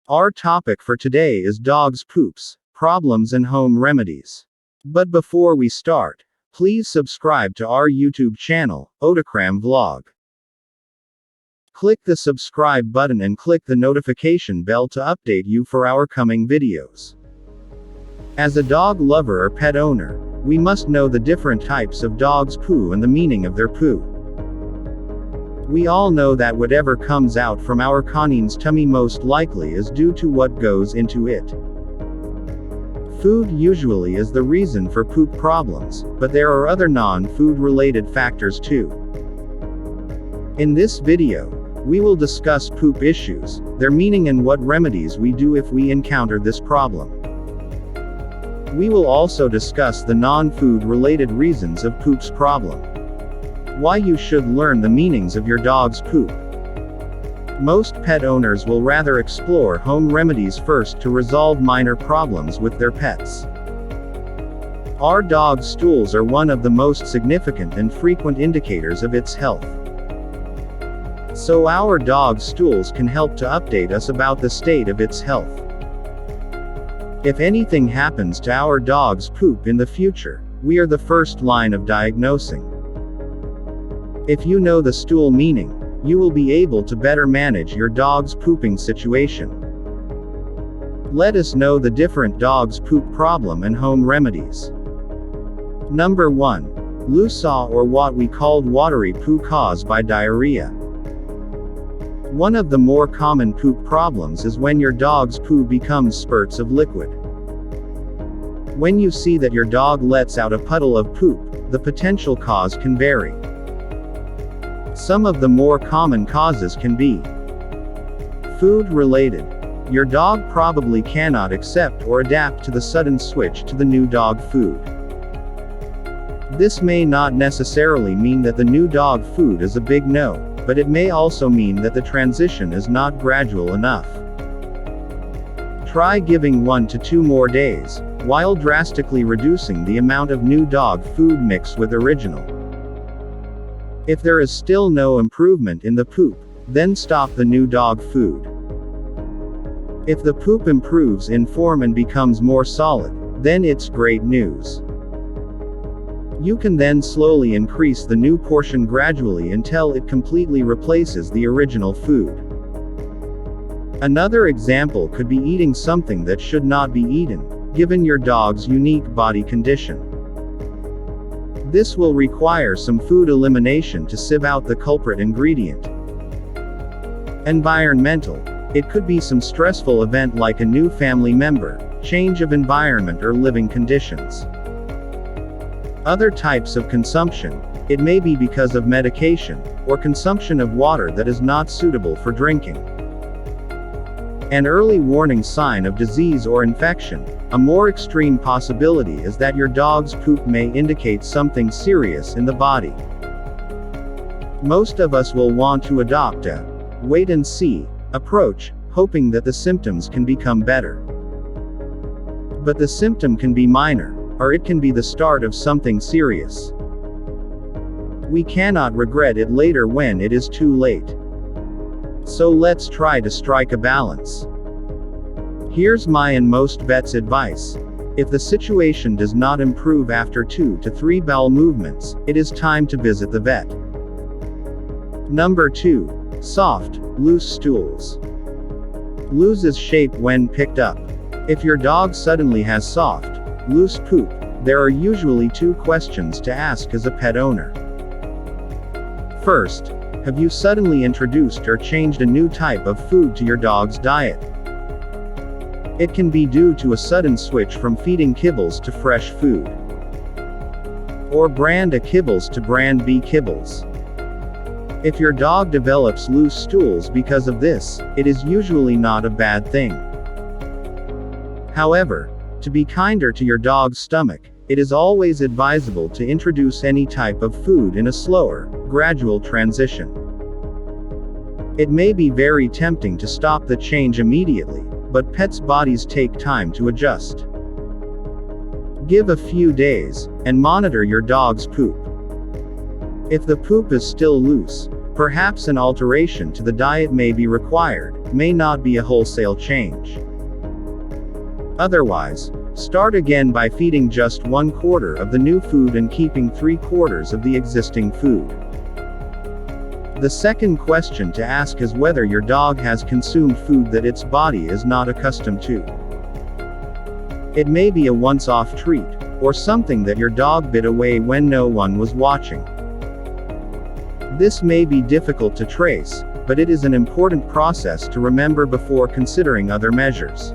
Our topic for today is dogs' poops, problems and home remedies. But before we start, please subscribe to our YouTube channel, Otacram Vlog. Click the subscribe button and click the notification bell to update you for our coming videos. As a dog lover or pet owner, we must know the different types of dogs' poo and the meaning of their poo. We all know that whatever comes out from our canine's tummy most likely is due to what goes into it. Food usually is the reason for poop problems, but there are other non-food related factors too. In this video, we will discuss poop issues, their meaning and what remedies we do if we encounter this problem. We will also discuss the non-food related reasons of poop's problem. Why you should learn the meanings of your dog's poop. Most pet owners will rather explore home remedies first to resolve minor problems with their pets. Our dog's stools are one of the most significant and frequent indicators of its health. So our dog's stools can help to update us about the state of its health. If anything happens to our dog's poop in the future, we are the first line of diagnosing. If you know the stool meaning, you will be able to better manage your dog's pooping situation. Let us know the different dog's poop problem and home remedies. Number 1. Loose or what we called watery poo caused by diarrhea. One of the more common poop problems is when your dog's poo becomes spurts of liquid. When you see that your dog lets out a puddle of poop, the potential cause can vary. Some of the more common causes can be food related. Your dog probably cannot accept or adapt to the sudden switch to the new dog food. This may not necessarily mean that the new dog food is a big no, but it may also mean that the transition is not gradual enough. Try giving 1 to 2 more days, while drastically reducing the amount of new dog food mixed with original. If there is still no improvement in the poop, then stop the new dog food. If the poop improves in form and becomes more solid, then it's great news. You can then slowly increase the new portion gradually until it completely replaces the original food. Another example could be eating something that should not be eaten, given your dog's unique body condition. This will require some food elimination to sieve out the culprit ingredient. Environmental. It could be some stressful event like a new family member, change of environment or living conditions. Other types of consumption. It may be because of medication, or consumption of water that is not suitable for drinking. An early warning sign of disease or infection. A more extreme possibility is that your dog's poop may indicate something serious in the body. Most of us will want to adopt a wait and see approach, hoping that the symptoms can become better. But the symptom can be minor, or it can be the start of something serious. We cannot regret it later when it is too late. So let's try to strike a balance. Here's my and most vets' advice. If the situation does not improve after 2 to 3 bowel movements, it is time to visit the vet. Number 2. Soft, loose stools. Loses shape when picked up. If your dog suddenly has soft, loose poop, there are usually 2 questions to ask as a pet owner. First, have you suddenly introduced or changed a new type of food to your dog's diet? It can be due to a sudden switch from feeding kibbles to fresh food. Or brand A kibbles to brand B kibbles. If your dog develops loose stools because of this, it is usually not a bad thing. However, to be kinder to your dog's stomach, it is always advisable to introduce any type of food in a slower, gradual transition. It may be very tempting to stop the change immediately, but pets' bodies take time to adjust. Give a few days, and monitor your dog's poop. If the poop is still loose, Perhaps an alteration to the diet may be required, may not be a wholesale change. Otherwise, start again by feeding just 1/4 of the new food and keeping 3/4 of the existing food. The second question to ask is whether your dog has consumed food that its body is not accustomed to. It may be a once-off treat, or something that your dog bit away when no one was watching. This may be difficult to trace, but it is an important process to remember before considering other measures.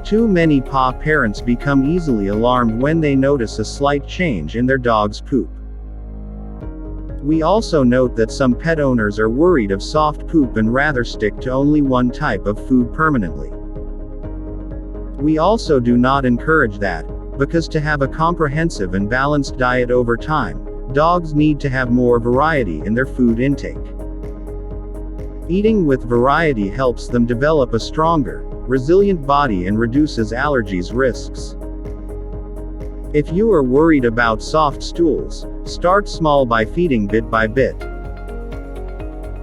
Too many paw parents become easily alarmed when they notice a slight change in their dog's poop. We also note that some pet owners are worried of soft poop and rather stick to only one type of food permanently. We also do not encourage that, because to have a comprehensive and balanced diet over time, dogs need to have more variety in their food intake. Eating with variety helps them develop a stronger, resilient body and reduces allergies risks. If you are worried about soft stools, start small by feeding bit by bit.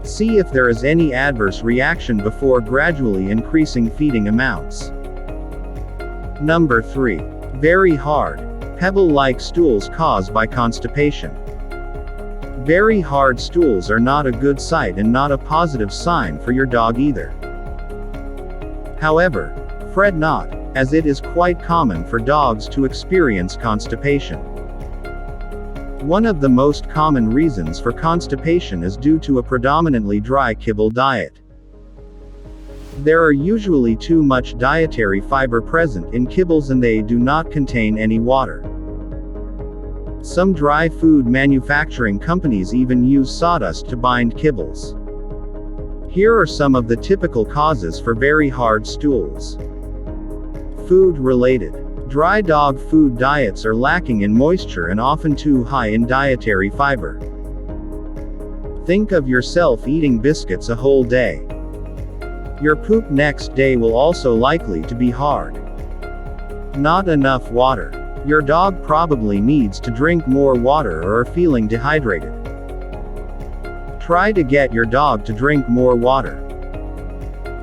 See if there is any adverse reaction before gradually increasing feeding amounts. Number 3. Very hard, pebble-like stools caused by constipation. Very hard stools are not a good sight and not a positive sign for your dog either. However, fret not, as it is quite common for dogs to experience constipation. One of the most common reasons for constipation is due to a predominantly dry kibble diet. There are usually too much dietary fiber present in kibbles and they do not contain any water. Some dry food manufacturing companies even use sawdust to bind kibbles. Here are some of the typical causes for very hard stools. Food-related. Dry dog food diets are lacking in moisture and often too high in dietary fiber. Think of yourself eating biscuits a whole day. Your poop next day will also likely to be hard. Not enough water. Your dog probably needs to drink more water or are feeling dehydrated. Try to get your dog to drink more water.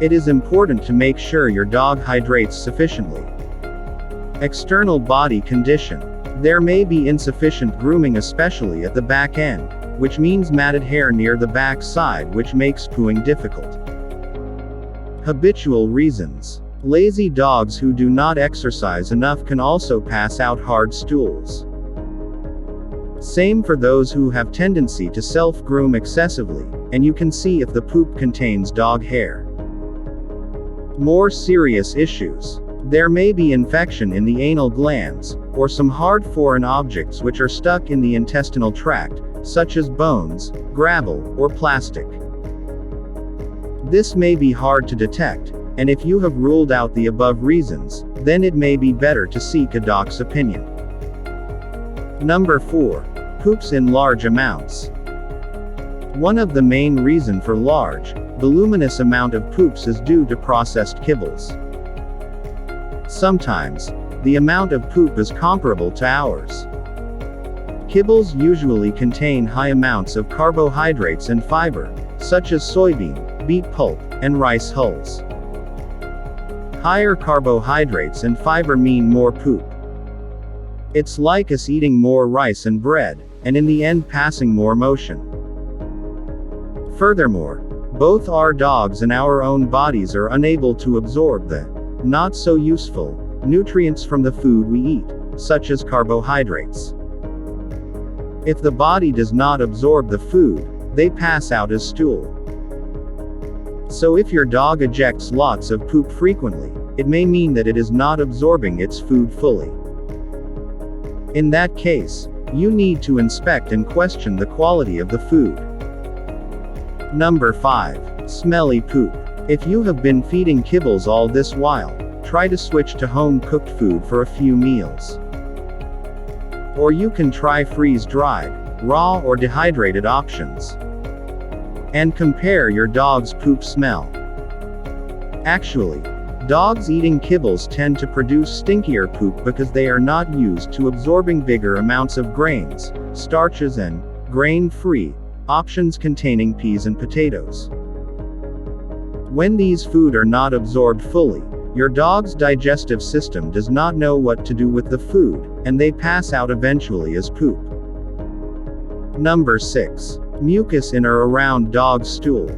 It is important to make sure your dog hydrates sufficiently. External body condition. There may be insufficient grooming, especially at the back end, which means matted hair near the back side, which makes pooing difficult. Habitual reasons. Lazy dogs who do not exercise enough can also pass out hard stools. Same for those who have tendency to self-groom excessively, and you can see if the poop contains dog hair. More serious issues. There may be infection in the anal glands, or some hard foreign objects which are stuck in the intestinal tract, such as bones, gravel, or plastic. This may be hard to detect, and if you have ruled out the above reasons, then it may be better to seek a doc's opinion. Number 4. Poops in large amounts. One of the main reasons for large, voluminous amount of poops is due to processed kibbles. Sometimes, the amount of poop is comparable to ours. Kibbles usually contain high amounts of carbohydrates and fiber, such as soybean, beet pulp, and rice hulls. Higher carbohydrates and fiber mean more poop. It's like us eating more rice and bread, and in the end passing more motion. Furthermore, both our dogs and our own bodies are unable to absorb the not so useful nutrients from the food we eat, such as carbohydrates. If the body does not absorb the food, they pass out as stool. So if your dog ejects lots of poop frequently, it may mean that it is not absorbing its food fully. In that case, you need to inspect and question the quality of the food. Number 5. Smelly poop. If you have been feeding kibbles all this while, try to switch to home-cooked food for a few meals. Or you can try freeze-dried, raw or dehydrated options. And compare your dog's poop smell. Actually, dogs eating kibbles tend to produce stinkier poop because they are not used to absorbing bigger amounts of grains, starches and grain-free options containing peas and potatoes. When these food are not absorbed fully, your dog's digestive system does not know what to do with the food, and they pass out eventually as poop. Number 6. Mucus in or around dog's stool.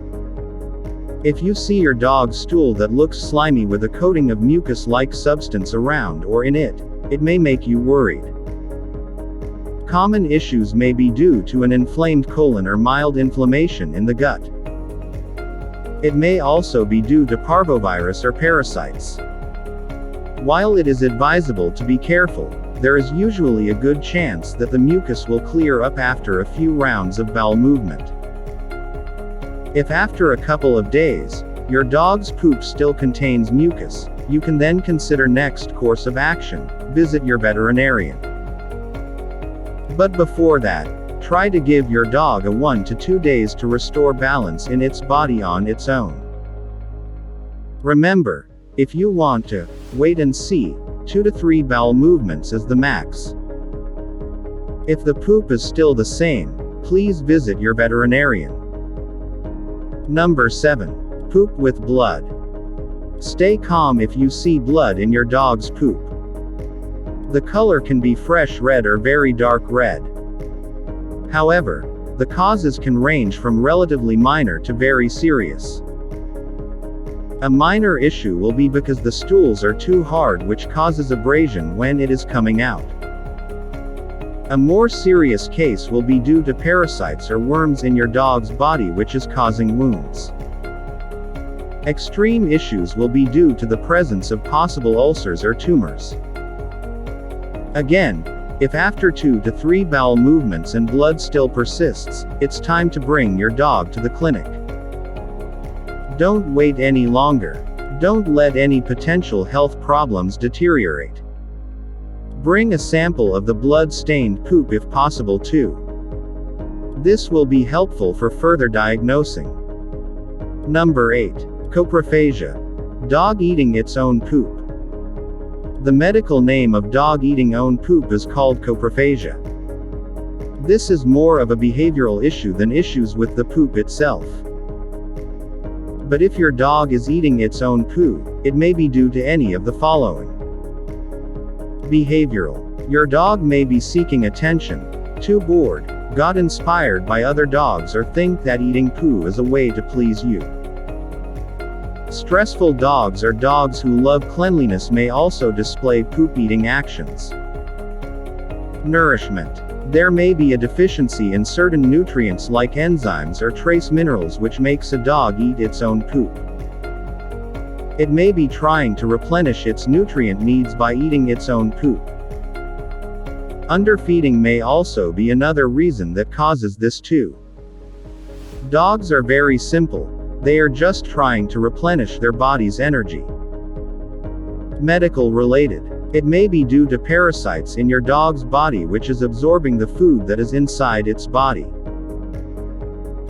If you see your dog's stool that looks slimy with a coating of mucus-like substance around or in it, it may make you worried. Common issues may be due to an inflamed colon or mild inflammation in the gut. It may also be due to parvovirus or parasites. While it is advisable to be careful, there is usually a good chance that the mucus will clear up after a few rounds of bowel movement. If after a couple of days, your dog's poop still contains mucus, you can then consider next course of action: visit your veterinarian. But before that, try to give your dog 1 to 2 days to restore balance in its body on its own. Remember, if you want to wait and see, 2 to 3 bowel movements is the max. If the poop is still the same, please visit your veterinarian. Number 7. Poop with blood. Stay calm if you see blood in your dog's poop. The color can be fresh red or very dark red. However, the causes can range from relatively minor to very serious. A minor issue will be because the stools are too hard, which causes abrasion when it is coming out. A more serious case will be due to parasites or worms in your dog's body, which is causing wounds. Extreme issues will be due to the presence of possible ulcers or tumors. Again, if after 2 to 3 bowel movements and blood still persists, it's time to bring your dog to the clinic. Don't wait any longer. Don't let any potential health problems deteriorate. Bring a sample of the blood-stained poop if possible too. This will be helpful for further diagnosing. Number 8. Coprophagia. Dog eating its own poop. The medical name of dog eating own poop is called coprophagia. This is more of a behavioral issue than issues with the poop itself. But if your dog is eating its own poo, it may be due to any of the following. Behavioral. Your dog may be seeking attention, too bored, got inspired by other dogs, or think that eating poo is a way to please you. Stressful dogs or dogs who love cleanliness may also display poop-eating actions. Nourishment. There may be a deficiency in certain nutrients like enzymes or trace minerals, which makes a dog eat its own poop. It may be trying to replenish its nutrient needs by eating its own poop. Underfeeding may also be another reason that causes this too. Dogs are very simple. They are just trying to replenish their body's energy. Medical related. It may be due to parasites in your dog's body, which is absorbing the food that is inside its body.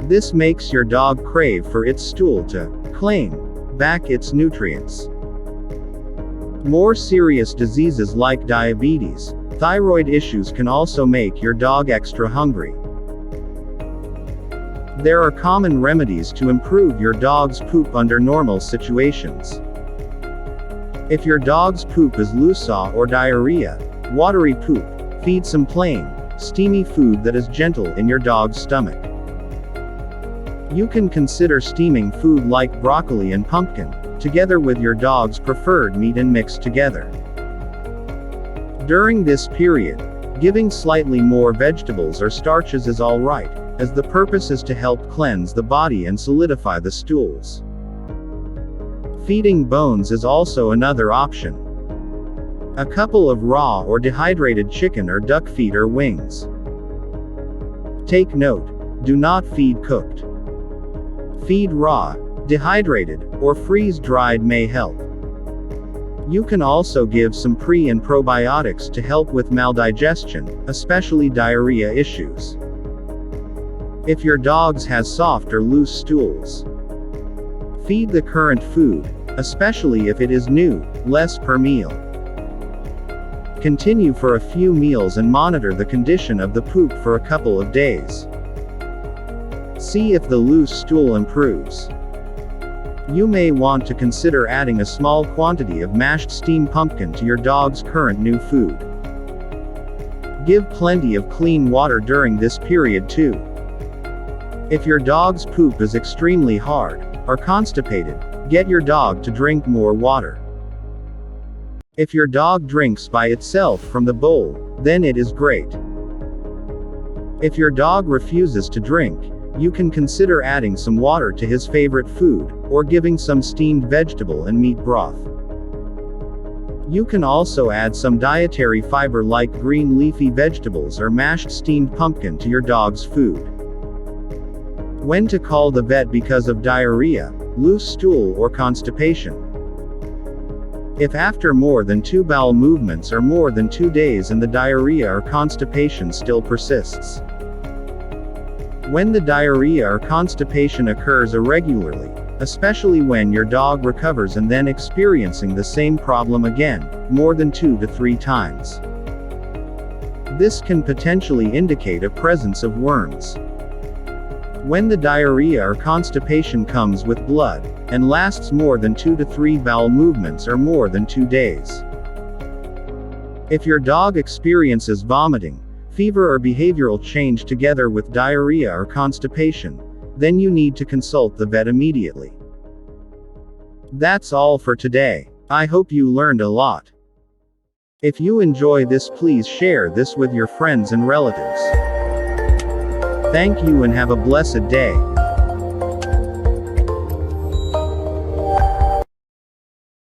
This makes your dog crave for its stool to claim back its nutrients. More serious diseases like diabetes, thyroid issues can also make your dog extra hungry. There are common remedies to improve your dog's poop under normal situations. If your dog's poop is loose or diarrhea, watery poop, feed some plain, steamy food that is gentle in your dog's stomach. You can consider steaming food like broccoli and pumpkin, together with your dog's preferred meat and mix together. During this period, giving slightly more vegetables or starches is alright, as the purpose is to help cleanse the body and solidify the stools. Feeding bones is also another option. A couple of raw or dehydrated chicken or duck feet or wings. Take note, do not feed cooked. Feed raw, dehydrated, or freeze-dried may help. You can also give some pre- and probiotics to help with maldigestion, especially diarrhea issues. If your dog has soft or loose stools, feed the current food, especially if it is new, less per meal. Continue for a few meals and monitor the condition of the poop for a couple of days. See if the loose stool improves. You may want to consider adding a small quantity of mashed steamed pumpkin to your dog's current new food. Give plenty of clean water during this period too. If your dog's poop is extremely hard, or constipated, get your dog to drink more water. If your dog drinks by itself from the bowl, then it is great. If your dog refuses to drink, you can consider adding some water to his favorite food, or giving some steamed vegetable and meat broth. You can also add some dietary fiber like green leafy vegetables or mashed steamed pumpkin to your dog's food. When to call the vet because of diarrhea, loose stool or constipation. If after more than 2 bowel movements or more than 2 days and the diarrhea or constipation still persists. When the diarrhea or constipation occurs irregularly, especially when your dog recovers and then experiencing the same problem again, more than 2 to 3 times. This can potentially indicate a presence of worms. When the diarrhea or constipation comes with blood, and lasts more than 2 to 3 bowel movements or more than 2 days. If your dog experiences vomiting, fever or behavioral change together with diarrhea or constipation, then you need to consult the vet immediately. That's all for today. I hope you learned a lot. If you enjoy this, please share this with your friends and relatives. Thank you and have a blessed day.